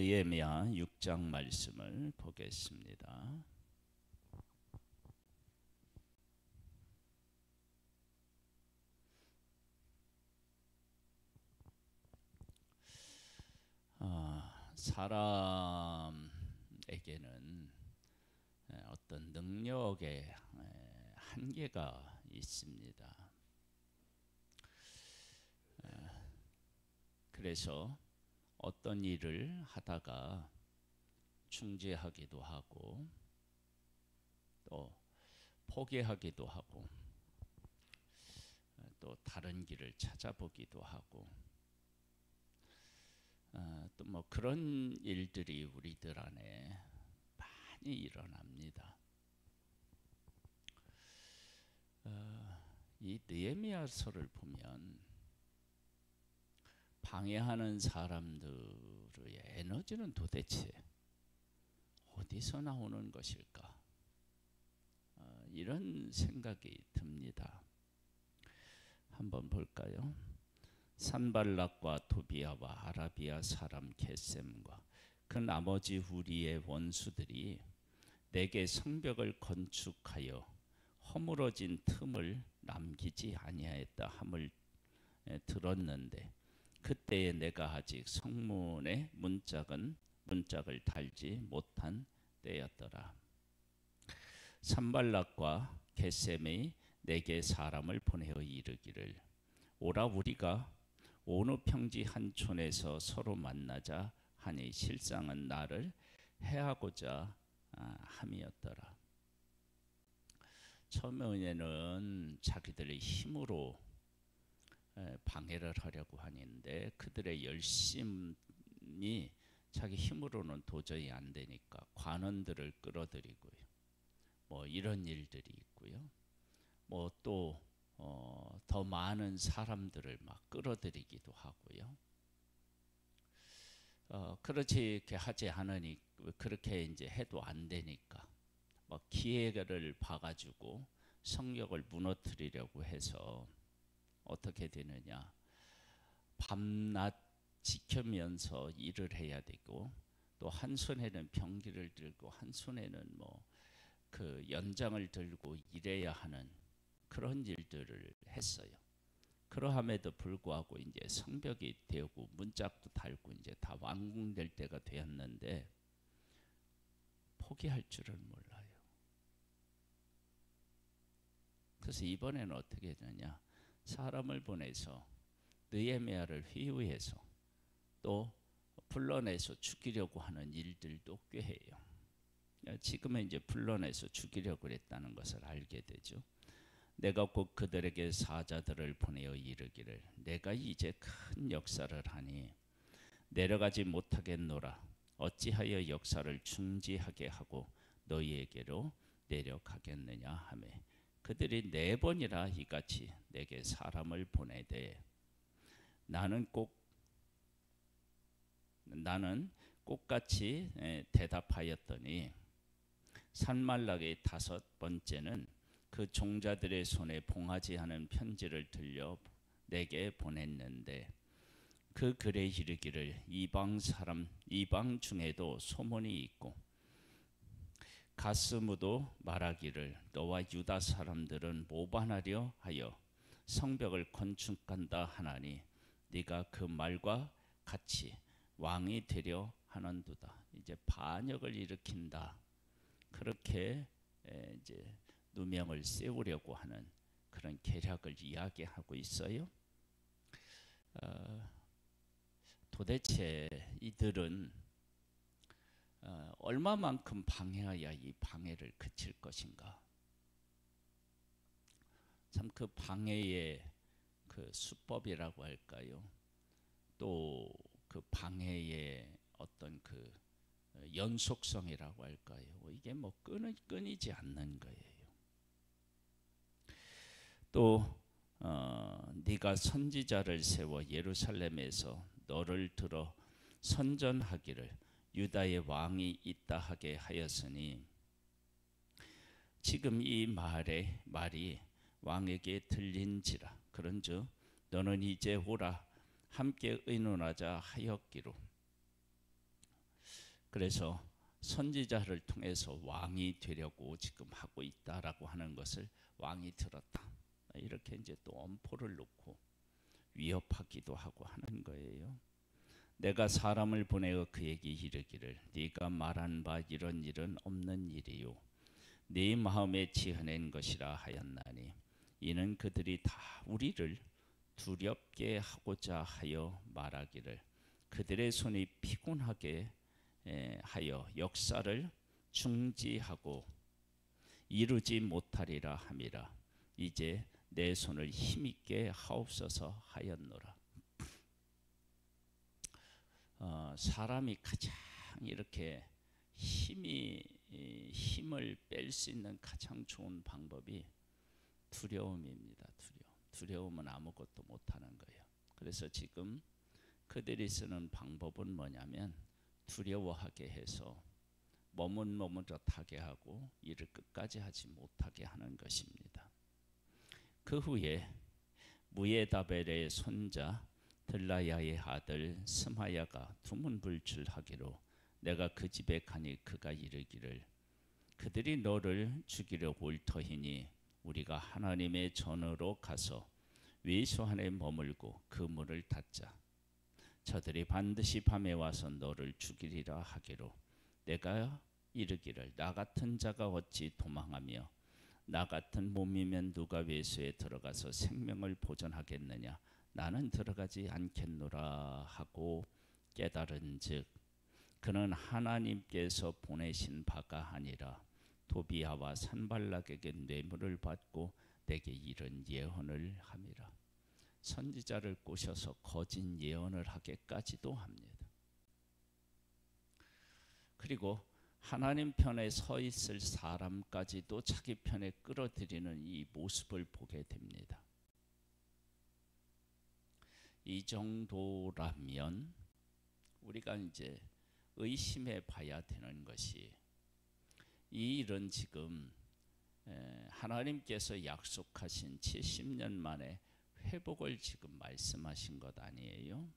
느헤미야 6장 말씀을 보겠습니다. 사람에게는 어떤 능력의 한계가 있습니다. 그래서 어떤 일을 하다가 중지하기도 하고 또 포기하기도 하고 또 다른 길을 찾아보기도 하고 또 뭐 그런 일들이 우리들 안에 많이 일어납니다. 이 느헤미야서를 보면 방해하는 사람들의 에너지는 도대체 어디서 나오는 것일까? 이런 생각이 듭니다. 한번 볼까요? 산발락과 도비아와 아라비아 사람 게셈과 그 나머지 우리의 원수들이 내게 성벽을 건축하여 허물어진 틈을 남기지 아니하였다 함을 들었는데 그때에 내가 아직 성문에 문짝을 달지 못한 때였더라. 산발락과 게셈이 내게 사람을 보내어 이르기를 오라 우리가 어느 평지 한 촌에서 서로 만나자 하니 실상은 나를 해하고자 함이었더라. 처음에는 자기들의 힘으로 방해를 하려고 하는데 그들의 열심이 자기 힘으로는 도저히 안 되니까 관원들을 끌어들이고요. 뭐 이런 일들이 있고요. 뭐 또 더 많은 사람들을 막 끌어들이기도 하고요. 그렇게 하지 않으니 그렇게 이제 해도 안 되니까 막 기회를 봐가지고 성벽을 무너뜨리려고 해서 어떻게 되느냐? 밤낮 지키면서 일을 해야 되고 또 한 손에는 병기를 들고 한 손에는 뭐 그 연장을 들고 일해야 하는 그런 일들을 했어요. 그러함에도 불구하고 이제 성벽이 되고 문짝도 달고 이제 다 완공될 때가 되었는데 포기할 줄은 몰라요. 그래서 이번에는 어떻게 되느냐? 사람을 보내서 느헤미야를 회유해서 또 불러내서 죽이려고 하는 일들도 꽤 해요. 지금은 이제 불러내서 죽이려고 했다는 것을 알게 되죠. 내가 곧 그들에게 사자들을 보내어 이르기를 내가 이제 큰 역사를 하니 내려가지 못하겠노라. 어찌하여 역사를 중지하게 하고 너희에게로 내려가겠느냐 하며 그들이 4번이나 이같이 내게 사람을 보내되 나는 꽃같이 대답하였더니 산말락의 5번째는 그 종자들의 손에 봉하지 않은 편지를 들려 내게 보냈는데 그 글에 이르기를 이방 중에도 소문이 있고 가스무도 말하기를 너와 유다 사람들은 모반하려 하여 성벽을 건축한다 하나니 네가 그 말과 같이 왕이 되려 하는도다. 이제 반역을 일으킨다. 그렇게 이제 누명을 세우려고 하는 그런 계략을 이야기하고 있어요. 도대체 이들은 얼마만큼 방해해야 이 방해를 그칠 것인가? 참 그 방해의 그 수법이라고 할까요? 또 그 방해의 어떤 그 연속성이라고 할까요? 이게 뭐 끊이지 않는 거예요. 또 네가 선지자를 세워 예루살렘에서 너를 들어 선전하기를 유다의 왕이 있다 하게 하였으니 지금 이 말이 왕에게 들린지라. 그런즉 너는 이제 오라 함께 의논하자 하였기로 그래서 선지자를 통해서 왕이 되려고 지금 하고 있다라고 하는 것을 왕이 들었다. 이렇게 이제 또 엄포를 놓고 위협하기도 하고 하는 거예요. 내가 사람을 보내어 그에게 이르기를 네가 말한 바 이런 일은 없는 일이요 네 마음에 지어낸 것이라 하였나니 이는 그들이 다 우리를 두렵게 하고자 하여 말하기를 그들의 손이 피곤하게 하여 역사를 중지하고 이루지 못하리라 함이라. 이제 내 손을 힘있게 하옵소서 하였노라. 사람이 가장 이렇게 힘을 뺄 수 있는 가장 좋은 방법이 두려움입니다. 두려움은 아무것도 못하는 거예요. 그래서 지금 그들이 쓰는 방법은 뭐냐면 두려워하게 해서 머뭇머뭇하게 하고 일을 끝까지 하지 못하게 하는 것입니다. 그 후에 무에다벨의 손자 들라야의 아들 스마야가 두문불출하기로 내가 그 집에 가니 그가 이르기를 그들이 너를 죽이려 올 터이니 우리가 하나님의 전으로 가서 외소 안에 머물고 그 문을 닫자. 저들이 반드시 밤에 와서 너를 죽이리라 하기로 내가 이르기를 나 같은 자가 어찌 도망하며 나 같은 몸이면 누가 외소에 들어가서 생명을 보존하겠느냐. 나는 들어가지 않겠노라 하고 깨달은즉 그는 하나님께서 보내신 바가 아니라 도비아와 산발락에게 뇌물을 받고 내게 이런 예언을 함이라. 선지자를 꼬셔서 거짓 예언을 하게까지도 합니다. 그리고 하나님 편에 서 있을 사람까지도 자기 편에 끌어들이는 이 모습을 보게 됩니다. 이 정도라면 우리가 이제 의심해 봐야 되는 것이 이 일은 지금 하나님께서 약속하신 70년 만에 회복을 지금 말씀하신 것 아니에요?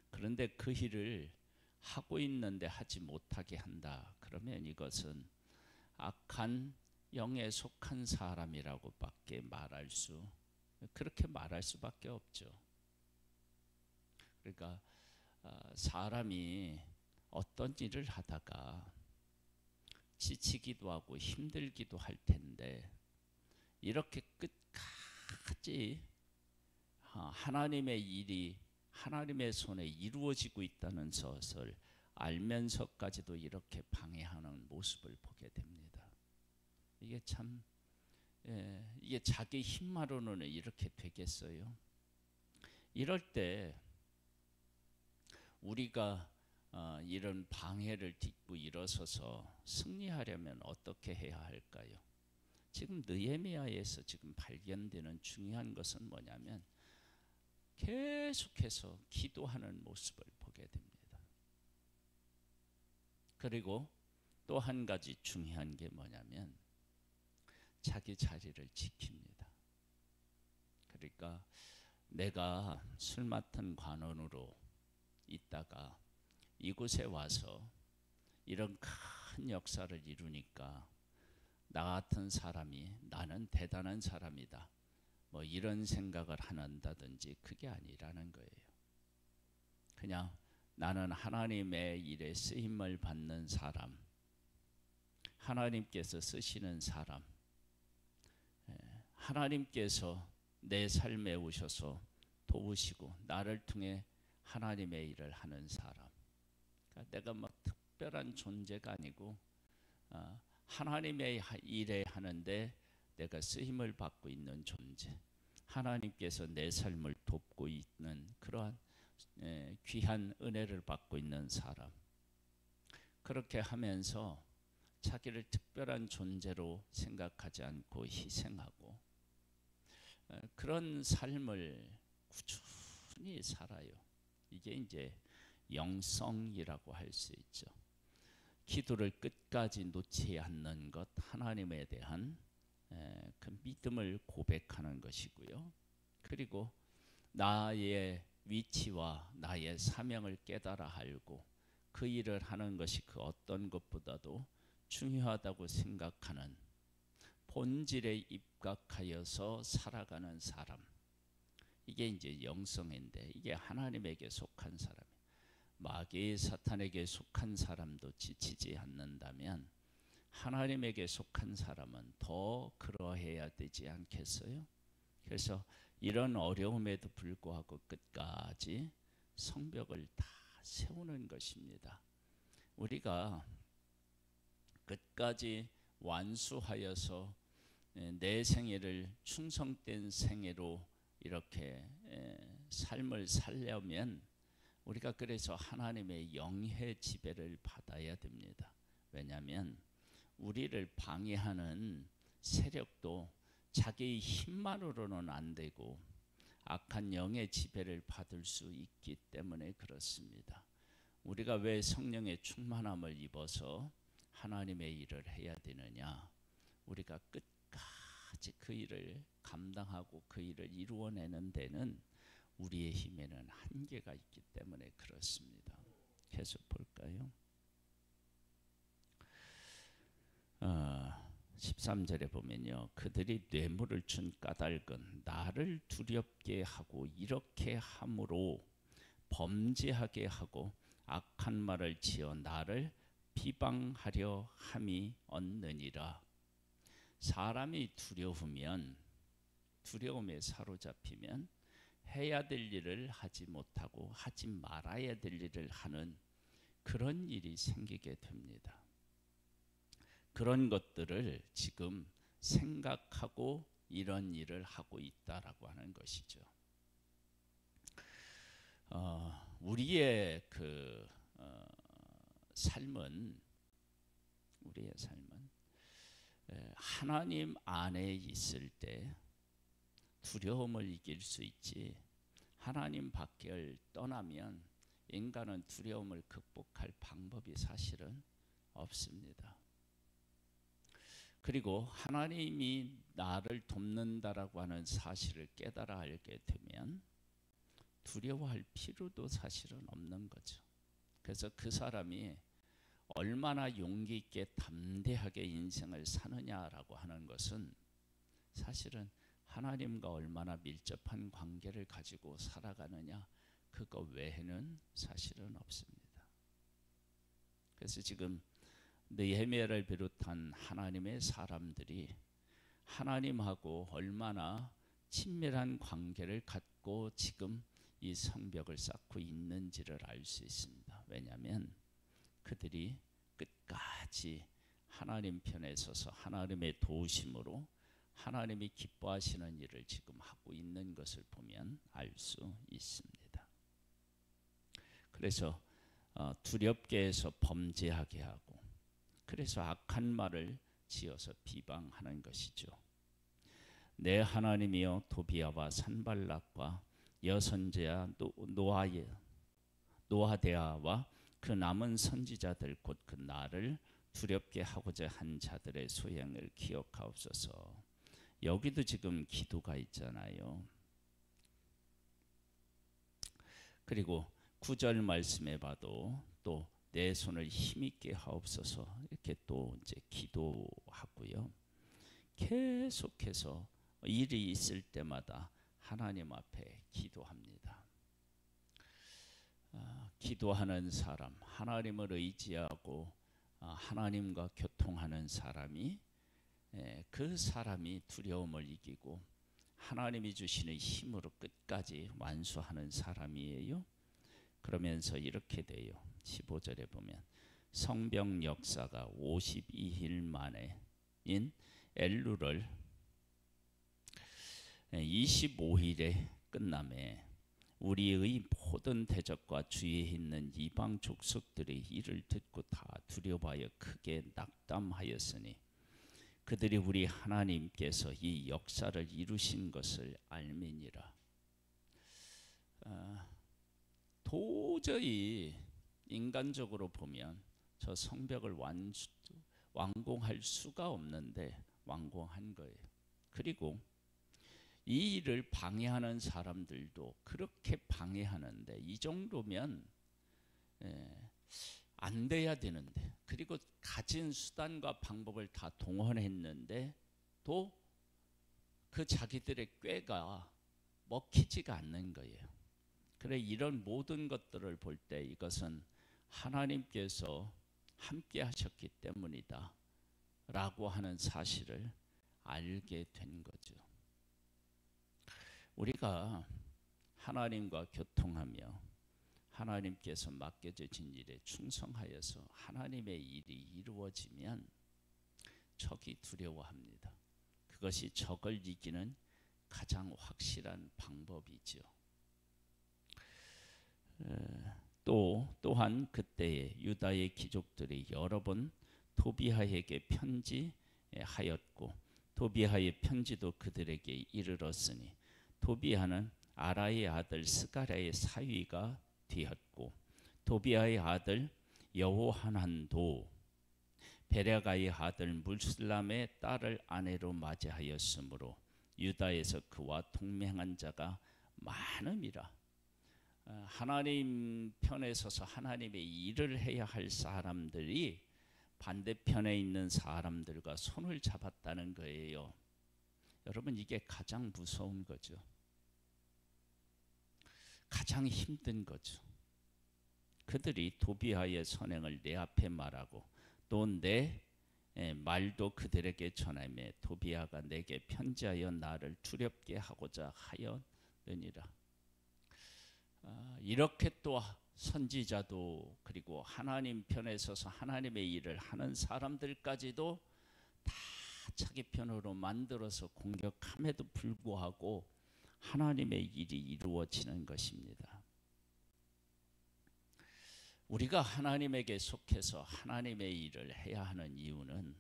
그런데 그 일을 하고 있는데 하지 못하게 한다. 그러면 이것은 악한 영에 속한 사람이라고밖에 그렇게 말할 수밖에 없죠. 그러니까 사람이 어떤 일을 하다가 지치기도 하고 힘들기도 할 텐데 이렇게 끝까지 하나님의 일이 하나님의 손에 이루어지고 있다는 것을 알면서까지도 이렇게 방해하는 모습을 보게 됩니다. 이게 참 이게 자기 힘만으로는 이렇게 되겠어요? 이럴 때 우리가 이런 방해를 딛고 일어서서 승리하려면 어떻게 해야 할까요? 지금 느헤미야에서 지금 발견되는 중요한 것은 뭐냐면 계속해서 기도하는 모습을 보게 됩니다. 그리고 또 한 가지 중요한 게 뭐냐면 자기 자리를 지킵니다. 그러니까 내가 술 맡은 관원으로 있다가 이곳에 와서 이런 큰 역사를 이루니까 나 같은 사람이 나는 대단한 사람이다. 뭐 이런 생각을 한다든지 그게 아니라는 거예요. 그냥 나는 하나님의 일에 쓰임을 받는 사람, 하나님께서 쓰시는 사람, 하나님께서 내 삶에 오셔서 도우시고 나를 통해 하나님의 일을 하는 사람. 그러니까 내가 뭐 특별한 존재가 아니고 하나님의 일에 하는데 내가 쓰임을 받고 있는 존재. 하나님께서 내 삶을 돕고 있는 그러한 귀한 은혜를 받고 있는 사람. 그렇게 하면서 자기를 특별한 존재로 생각하지 않고 희생하고 그런 삶을 꾸준히 살아요. 이게 이제 영성이라고 할 수 있죠. 기도를 끝까지 놓지 않는 것, 하나님에 대한 그 믿음을 고백하는 것이고요. 그리고 나의 위치와 나의 사명을 깨달아 알고 그 일을 하는 것이 그 어떤 것보다도 중요하다고 생각하는 본질에 입각하여서 살아가는 사람, 이게 이제 영성인데, 이게 하나님에게 속한 사람, 마귀 사탄에게 속한 사람도 지치지 않는다면 하나님에게 속한 사람은 더 그러해야 되지 않겠어요? 그래서 이런 어려움에도 불구하고 끝까지 성벽을 다 세우는 것입니다. 우리가 끝까지 완수하여서 내 생애를 충성된 생애로 이렇게 삶을 살려면 우리가 그래서 하나님의 영의 지배를 받아야 됩니다. 왜냐하면 우리를 방해하는 세력도 자기의 힘만으로는 안 되고 악한 영의 지배를 받을 수 있기 때문에 그렇습니다. 우리가 왜 성령의 충만함을 입어서 하나님의 일을 해야 되느냐? 우리가 끝까지 그 일을 감당하고 그 일을 이루어내는 데는 우리의 힘에는 한계가 있기 때문에 그렇습니다. 계속 볼까요? 13절에 보면요, 그들이 뇌물을 준 까닭은 나를 두렵게 하고 이렇게 함으로 범죄하게 하고 악한 말을 지어 나를 비방하려 함이 없느니라. 사람이 두려움에 사로잡히면 해야 될 일을 하지 못하고 하지 말아야 될 일을 하는 그런 일이 생기게 됩니다. 그런 것들을 지금 생각하고 이런 일을 하고 있다라고 하는 것이죠. 우리의 삶은 하나님 안에 있을 때 두려움을 이길 수 있지, 하나님 밖을 떠나면 인간은 두려움을 극복할 방법이 사실은 없습니다. 그리고 하나님이 나를 돕는다라고 하는 사실을 깨달아 알게 되면 두려워할 필요도 사실은 없는 거죠. 그래서 그 사람이 얼마나 용기 있게 담대하게 인생을 사느냐라고 하는 것은 사실은 하나님과 얼마나 밀접한 관계를 가지고 살아가느냐, 그거 외에는 사실은 없습니다. 그래서 지금 느헤미야를 비롯한 하나님의 사람들이 하나님하고 얼마나 친밀한 관계를 갖고 지금 이 성벽을 쌓고 있는지를 알 수 있습니다. 왜냐하면 그들이 끝까지 하나님 편에 서서 하나님의 도우심으로 하나님이 기뻐하시는 일을 지금 하고 있는 것을 보면 알 수 있습니다. 그래서 두렵게 해서 범죄하게 하고, 그래서 악한 말을 지어서 비방하는 것이죠. 내 하나님이여 도비야와 산발락과 여선제야 노아데아와 그 남은 선지자들 곧 그 나를 두렵게 하고자 한 자들의 소행을 기억하옵소서. 여기도 지금 기도가 있잖아요. 그리고 9절 말씀에 봐도 또 내 손을 힘있게 하옵소서, 이렇게 또 이제 기도하고요. 계속해서 일이 있을 때마다 하나님 앞에 기도합니다. 기도하는 사람, 하나님을 의지하고 하나님과 교통하는 사람이 그 사람이 두려움을 이기고 하나님이 주시는 힘으로 끝까지 완수하는 사람이에요. 그러면서 이렇게 돼요. 15절에 보면 성벽 역사가 52일 만에인 엘루를 25일에 끝남에 우리의 모든 대적과 주위에 있는 이방 족속들이 이를 듣고 다 두려워하여 크게 낙담하였으니 그들이 우리 하나님께서 이 역사를 이루신 것을 알미니라. 도저히 인간적으로 보면 저 성벽을 완공할 수가 없는데 완공한 거예요. 그리고 이 일을 방해하는 사람들도 그렇게 방해하는데 이 정도면 안 돼야 되는데, 그리고 가진 수단과 방법을 다 동원했는데 또 그 자기들의 꾀가 먹히지가 않는 거예요. 그래, 이런 모든 것들을 볼 때 이것은 하나님께서 함께 하셨기 때문이다 라고 하는 사실을 알게 된 거죠. 우리가 하나님과 교통하며 하나님께서 맡겨주신 일에 충성하여서 하나님의 일이 이루어지면 적이 두려워합니다. 그것이 적을 이기는 가장 확실한 방법이죠. 또한 그때에 유다의 귀족들이 여러 번 도비아에게 편지하였고 도비아의 편지도 그들에게 이르렀으니 도비아는 아라의 아들 스가랴의 사위가 되었고 도비아의 아들 여호하난도 베레가의 아들 물슬람의 딸을 아내로 맞이하였으므로 유다에서 그와 동맹한 자가 많음이라. 하나님 편에 서서 하나님의 일을 해야 할 사람들이 반대편에 있는 사람들과 손을 잡았다는 거예요. 여러분, 이게 가장 무서운 거죠. 가장 힘든 거죠. 그들이 도비아의 선행을 내 앞에 말하고 또 내 말도 그들에게 전하며 도비아가 내게 편지하여 나를 두렵게 하고자 하였느니라. 이렇게 또 선지자도 그리고 하나님 편에 서서 하나님의 일을 하는 사람들까지도 다 자기 편으로 만들어서 공격함에도 불구하고 하나님의 일이 이루어지는 것입니다. 우리가 하나님에게 속해서 하나님의 일을 해야 하는 이유는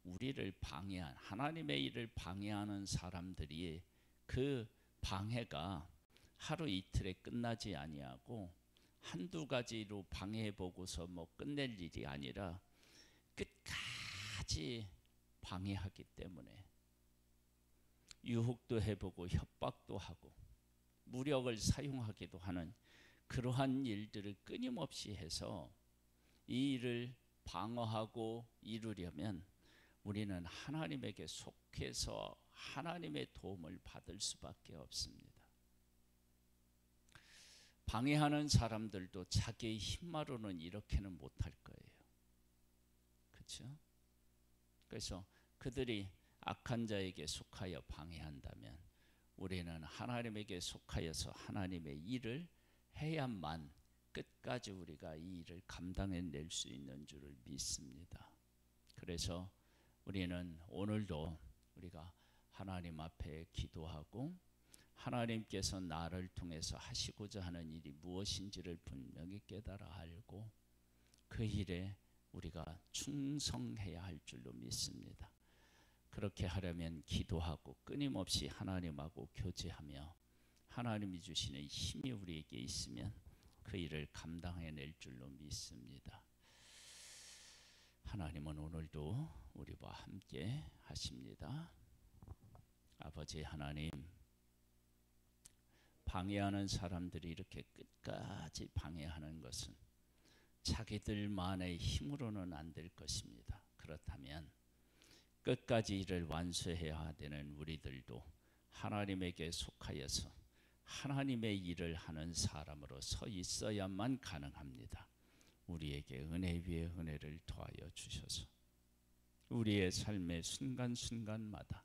우리를 방해한 하나님의 일을 방해하는 사람들이 그 방해가 하루 이틀에 끝나지 아니하고 한두 가지로 방해해 보고서 끝낼 일이 아니라 끝까지 방해하기 때문에 유혹도 해보고 협박도 하고 무력을 사용하기도 하는 그러한 일들을 끊임없이 해서 이 일을 방어하고 이루려면 우리는 하나님에게 속해서 하나님의 도움을 받을 수밖에 없습니다. 방해하는 사람들도 자기의 힘만으로는 이렇게는 못할 거예요. 그렇죠? 그래서 그들이 악한 자에게 속하여 방해한다면 우리는 하나님에게 속하여서 하나님의 일을 해야만 끝까지 우리가 이 일을 감당해낼 수 있는 줄을 믿습니다. 그래서 우리는 오늘도 우리가 하나님 앞에 기도하고 하나님께서 나를 통해서 하시고자 하는 일이 무엇인지를 분명히 깨달아 알고 그 일에 우리가 충성해야 할 줄로 믿습니다. 그렇게 하려면 기도하고 끊임없이 하나님하고 교제하며 하나님이 주시는 힘이 우리에게 있으면 그 일을 감당해낼 줄로 믿습니다. 하나님은 오늘도 우리와 함께 하십니다. 아버지 하나님, 방해하는 사람들이 이렇게 끝까지 방해하는 것은 자기들만의 힘으로는 안 될 것입니다. 그렇다면 끝까지 일을 완수해야 되는 우리들도 하나님에게 속하여서 하나님의 일을 하는 사람으로 서 있어야만 가능합니다. 우리에게 은혜 위에 은혜를 더하여 주셔서 우리의 삶의 순간순간마다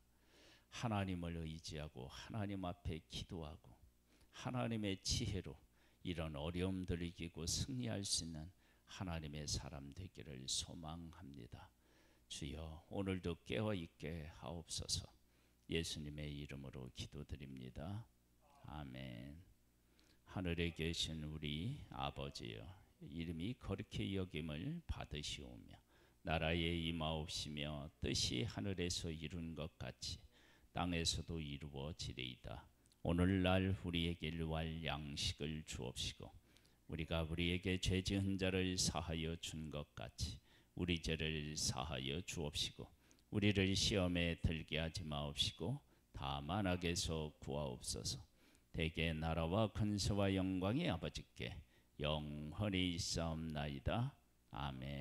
하나님을 의지하고 하나님 앞에 기도하고 하나님의 지혜로 이런 어려움들을 이기고 승리할 수 있는 하나님의 사람 되기를 소망합니다. 주여, 오늘도 깨어있게 하옵소서. 예수님의 이름으로 기도드립니다. 아멘. 하늘에 계신 우리 아버지여, 이름이 거룩히 여김을 받으시오며 나라에 임하옵시며 뜻이 하늘에서 이룬 것 같이 땅에서도 이루어지리이다. 오늘날 우리에게 일용할 양식을 주옵시고 우리가 우리에게 죄 지은 자를 사하여 준 것 같이 우리 죄를 사하여 주옵시고 우리를 시험에 들게 하지 마옵시고 다만 악에서 구하옵소서. 대개 나라와 권세와 영광이 아버지께 영원히 있사옵나이다. 아멘.